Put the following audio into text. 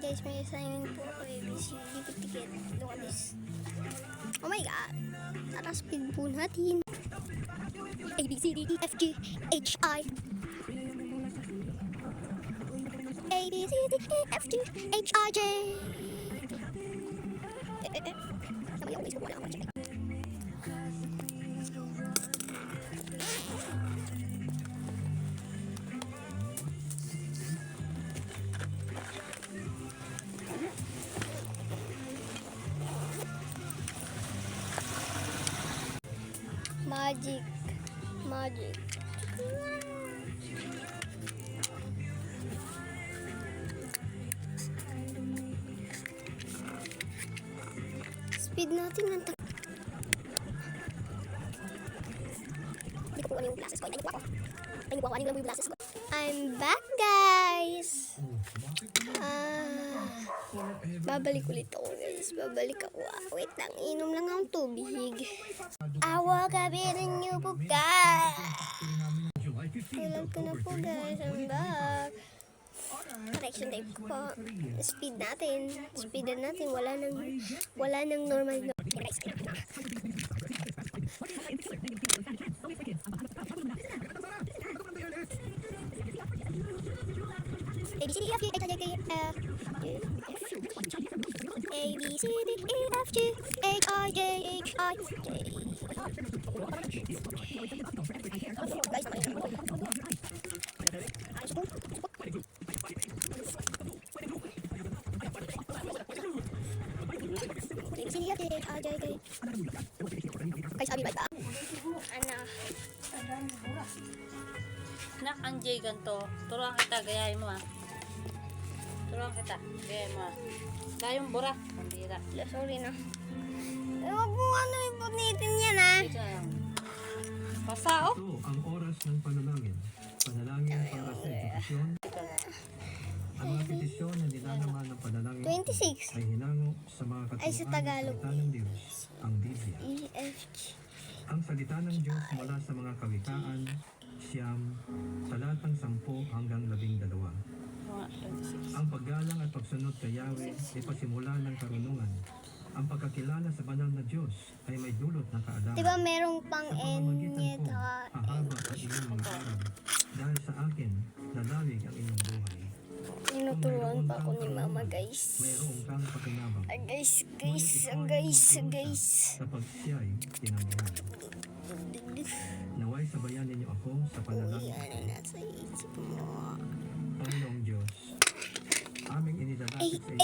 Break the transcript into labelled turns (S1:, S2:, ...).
S1: guys, may assignment po ako. ABC, dikit-dikit. Look at this. Oh my god. Tara, speed po natin. A, B, C, D, E, F, G, H, I. A, B, C, D, E, F, G, H, I, J. Sama yung Facebook wala akong check. Magic. Speed natin ng hindi ko kuha yung glasses ko. Hindi ko kuha yung glasses ko. I'm back, guys. Babalik ulit ako, guys. Babalik ako. Wait lang, inom lang ang tubig. Awa ka rin niyo po, guys. Tulad ko na po, guys. I'm back. Correction tape ko po. Speed natin. Speedan natin. Wala nang normal. A, B, C, D, E, F, G, H, I, J, K, A, B, C, D, E, F, G, H, I, J, H, I, J. Guys, sabi ba ito? Ano?
S2: Nak, ang J ganito. Turuan kita, gayahin mo Turuan kita, gayahin mo Gayong bura. Pambira.
S1: Sorry na. Huwag mo ipunitin yan
S2: Ito na lang. Basa, oh.
S3: Ito ang oras ng panalangin. Panalangin para sa edukasyon. Ang mga petisyon na nilalaman ng panalangin
S1: 26.
S3: ay hinango sa mga
S1: Ay, sa
S3: katuruan ng
S1: Tagalog.
S3: salita ng Diyos, ang Biblia.
S1: E, F, G.
S3: Ang salita ng Diyos mula sa mga kawikaan, siyam, talatang 10 hanggang 12.
S2: Mga 26.
S3: Ang paggalang at pagsunod kay Yahweh ay pasimula ng karunungan. Ang pagkakilala sa banal na Diyos ay may dulot ng kaalaman.
S1: Diba merong pang
S3: Sa
S1: N
S3: pamamagitan ko,
S1: at
S3: hahaba ang inyong mga araw. Dahil sa akin, nalawig ang inyong buhay.
S1: tinuturuan pa ako ni mama, guys.
S3: Mayroong kang pakinabang.
S1: Guys.
S3: Kapag siya'y tinamuhan. Naway sabayan ninyo ako sa panalangin.
S1: Ano nasa isip mo?
S3: Panginoong Diyos, aming inilalapit sa